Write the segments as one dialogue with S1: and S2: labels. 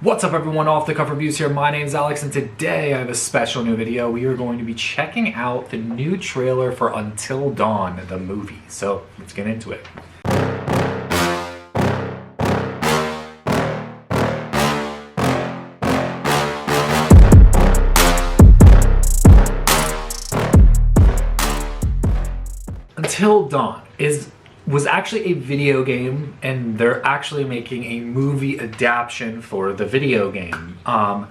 S1: What's up everyone, Off the Cuff Reviews here. My name's Alex and today I have a special new video. We are going to be checking out the new trailer for Until Dawn, the movie. So let's get into it. Until Dawn was actually a video game, and they're actually making a movie adaptation for the video game. Now,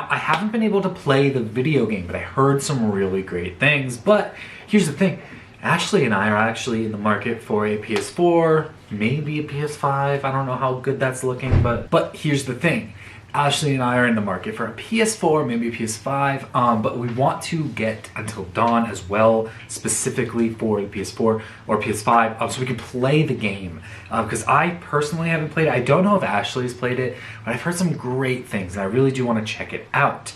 S1: I haven't been able to play the video game, but I heard some really great things. But here's the thing. Ashley and I are actually in the market for a PS4, maybe a PS5. I don't know how good that's looking, but here's the thing. Ashley and I are in the market for a PS4, maybe a PS5, but we want to get Until Dawn as well, specifically for the PS4 or PS5, so we can play the game. Because I personally haven't played it. I don't know if Ashley's played it, but I've heard some great things, and I really do want to check it out.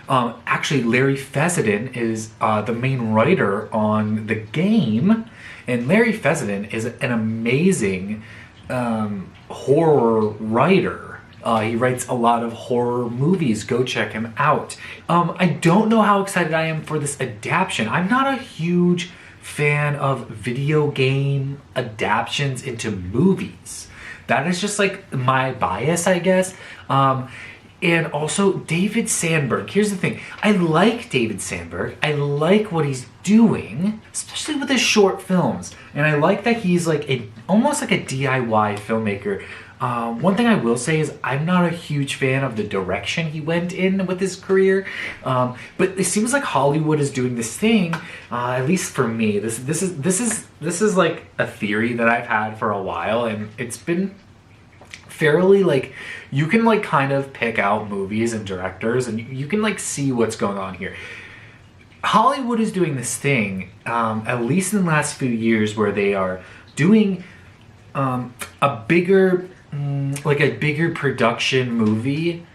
S1: Actually, Larry Fessenden is the main writer on the game, and Larry Fessenden is an amazing horror writer. He writes a lot of horror movies. Go check him out. I don't know how excited I am for this adaptation. I'm not a huge fan of video game adaptations into movies. That is just like my bias, I guess. And also David Sandberg. Here's the thing. I like David Sandberg. I like what he's doing, especially with his short films. And I like that he's like almost like a DIY filmmaker. One thing I will say is I'm not a huge fan of the direction he went in with his career, but it seems like Hollywood is doing this thing. At least for me, this is like a theory that I've had for a while, and it's been fairly like you can like kind of pick out movies and directors, and you can like see what's going on here. Hollywood is doing this thing, at least in the last few years, where they are doing a bigger production movie,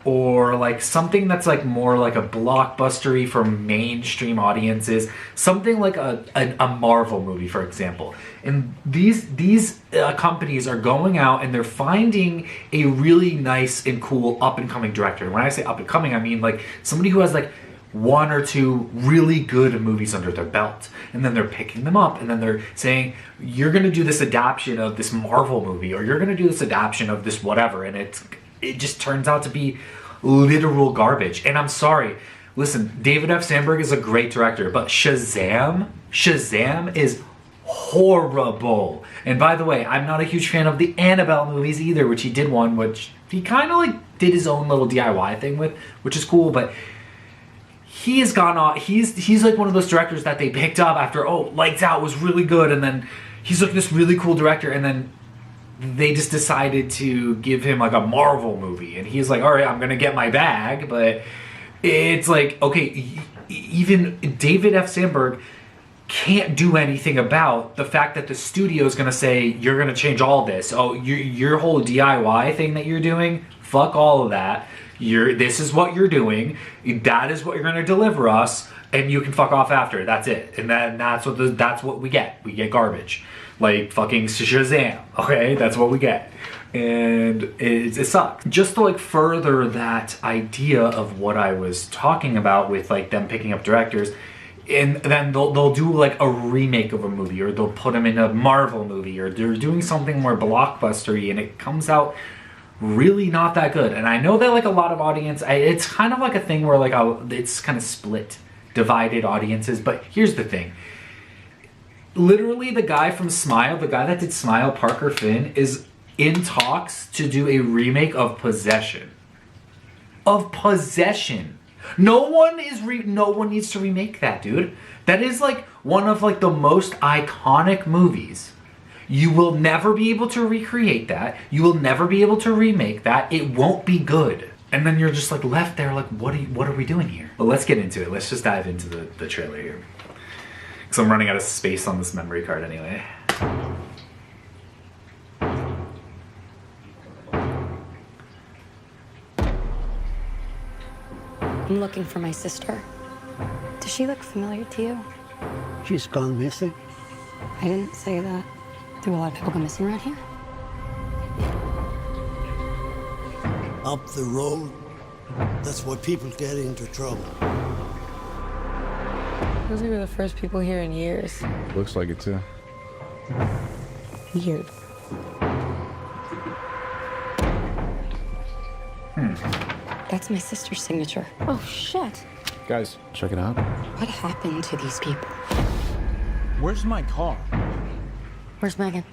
S1: or like something that's like more like a blockbustery for mainstream audiences, something like a Marvel movie, for example. And these companies are going out and they're finding a really nice and cool up and coming director. And when I say up and coming, I mean like somebody who has like one or two really good movies under their belt, and then they're picking them up, and then they're saying, you're gonna do this adaptation of this Marvel movie, or you're gonna do this adaptation of this whatever, and it just turns out to be literal garbage. And I'm sorry, listen, David F. Sandberg is a great director, but Shazam is horrible. And by the way, I'm not a huge fan of the Annabelle movies either, which he did one, which he kind of like did his own little DIY thing with, which is cool, but he has gone off. He's like one of those directors that they picked up after, oh, Lights Out was really good, and then he's like this really cool director, and then they just decided to give him like a Marvel movie, and he's like, all right, I'm gonna get my bag. But it's like, okay, even David F. Sandberg can't do anything about the fact that the studio is gonna say, you're gonna change all this. Oh, your whole DIY thing that you're doing, fuck all of that. This is what you're doing. That is what you're gonna deliver us, and you can fuck off after. That's it. And then that's what we get. We get garbage, like fucking Shazam. Okay, that's what we get, and it sucks. Just to like further that idea of what I was talking about with like them picking up directors, and then they'll do like a remake of a movie, or they'll put them in a Marvel movie, or they're doing something more blockbustery, and it comes out really not that good. And I know that like a lot of audience, it's kind of like a thing where like it's kind of split, divided audiences. But here's the thing. Literally the guy from Smile, the guy that did Smile, Parker Finn, is in talks to do a remake of Possession. No one needs to remake that, dude. That is like one of like the most iconic movies. You will never be able to recreate that. You will never be able to remake that. It won't be good. And then you're just like left there like, what are we doing here? Well, let's get into it. Let's just dive into the trailer here. Because I'm running out of space on this memory card anyway.
S2: I'm looking for my sister. Does she look familiar to you?
S3: She's gone missing.
S2: I didn't say that. Do a lot of people go missing around here?
S3: up the road. That's why people get into trouble.
S4: Feels like we're the first people here in years.
S5: Looks like it too.
S4: Weird.
S2: That's my sister's signature.
S4: Oh, shit.
S5: Guys, check it out.
S2: What happened to these people?
S6: Where's my car?
S2: Where's Megan?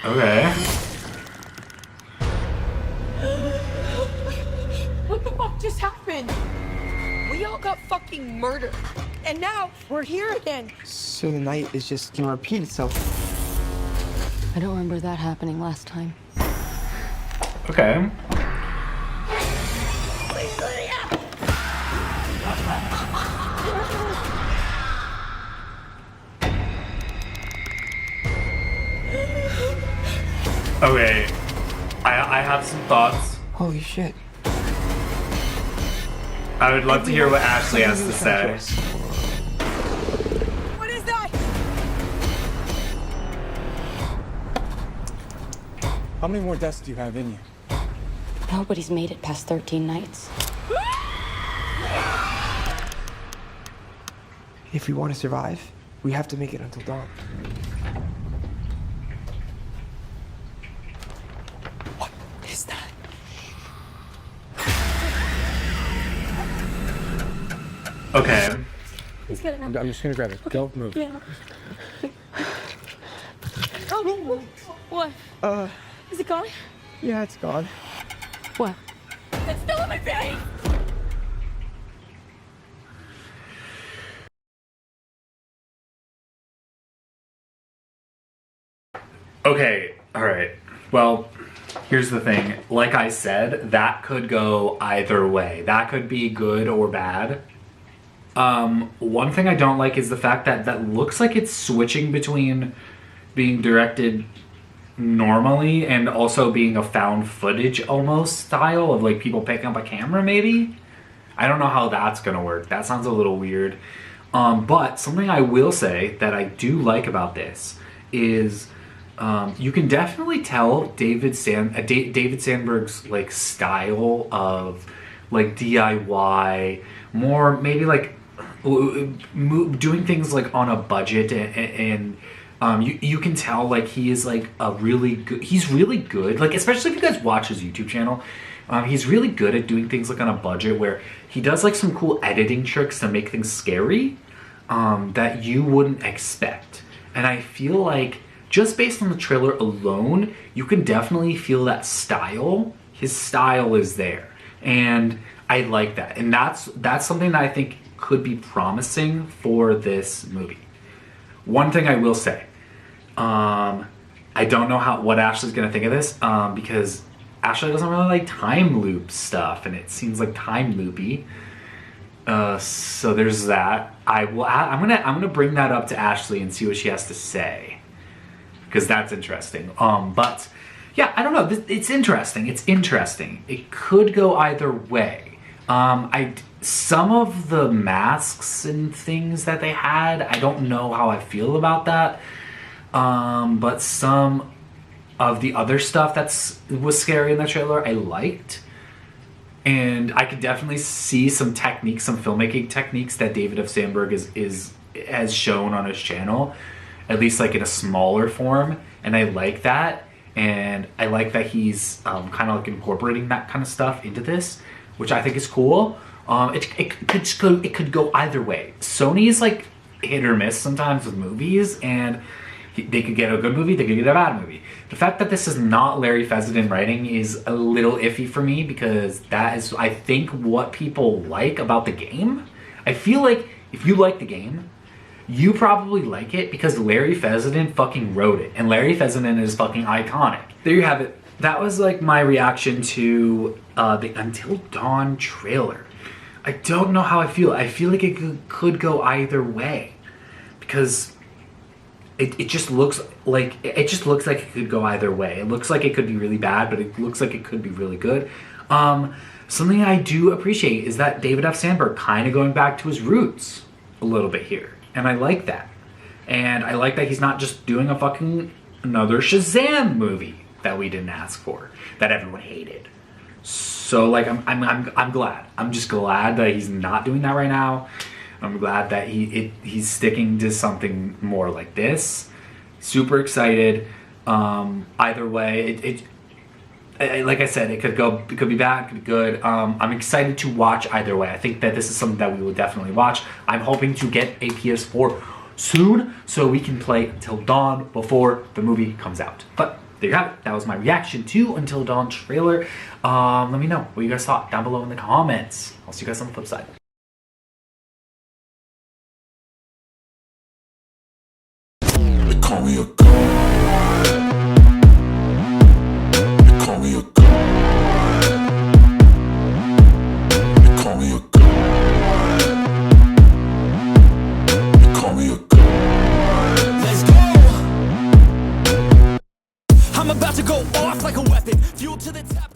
S1: Okay.
S4: What the fuck just happened? We all got fucking murdered. And now we're here again.
S6: So the night is just gonna repeat itself.
S2: I don't remember that happening last time.
S1: Okay. Okay. I have some thoughts.
S6: Holy shit.
S1: I would love to hear what Ashley has to say.
S4: What is that?
S6: How many more deaths do you have in you?
S2: Nobody's made it past 13 nights.
S6: If we want to survive, we have to make it until dawn. What is that?
S1: Okay.
S4: He's gonna
S5: I'm just gonna grab it. Don't move.
S4: Yeah. Oh, what? Is it gone?
S6: Yeah, it's gone.
S2: What?
S4: It's still in my face!
S1: Okay, alright. Well, here's the thing. Like I said, that could go either way. That could be good or bad. One thing I don't like is the fact that that looks like it's switching between being directed normally and also being a found footage almost style of like people picking up a camera maybe. I don't know how that's gonna work. That sounds a little weird. But something I will say that I do like about this is you can definitely tell David Sandberg's like style of like DIY, more maybe like doing things like on a budget and you can tell like he is like he's really good, like especially if you guys watch his YouTube channel. He's really good at doing things like on a budget where he does like some cool editing tricks to make things scary that you wouldn't expect. And I feel like just based on the trailer alone, you can definitely feel that style. His style is there. And I like that. And that's something that I think could be promising for this movie. One thing I will say, I don't know what Ashley's gonna think of this because Ashley doesn't really like time loop stuff, and it seems like time loopy. So there's that. I'm gonna bring that up to Ashley and see what she has to say, because that's interesting. But yeah, I don't know. It's interesting. It's interesting. It could go either way. Some of the masks and things that they had, I don't know how I feel about that. But some of the other stuff was scary in the trailer, I liked. And I could definitely see some techniques, some filmmaking techniques that David F. Sandberg has shown on his channel, at least like in a smaller form. And I like that. And I like that he's kind of like incorporating that kind of stuff into this, which I think is cool. It could go either way. Sony is like hit or miss sometimes with movies, and they could get a good movie, they could get a bad movie. The fact that this is not Larry Fessenden writing is a little iffy for me, because that is, I think, what people like about the game. I feel like if you like the game, you probably like it because Larry Fessenden fucking wrote it, and Larry Fessenden is fucking iconic. There you have it. That was like my reaction to the Until Dawn trailer. I don't know how I feel. I feel like it could go either way, because it just looks like it could go either way. It looks like it could be really bad, but it looks like it could be really good. Something I do appreciate is that David F. Sandberg kind of going back to his roots a little bit here, and I like that. And I like that he's not just doing a fucking another Shazam movie that we didn't ask for, that everyone hated. So like I'm glad. I'm just glad that he's not doing that right now. I'm glad that he's sticking to something more like this. Super excited. Either way, like I said, it could be bad, it could be good. I'm excited to watch either way. I think that this is something that we will definitely watch. I'm hoping to get a PS4 soon so we can play Until Dawn before the movie comes out. But there you have it. That was my reaction to Until Dawn trailer. Let me know what you guys thought down below in the comments. I'll see you guys on the flip side.
S7: They call me a god. They call me a god. They call me a god. They call me a god. Let's go. I'm about to go off like a weapon. Fuel to the top.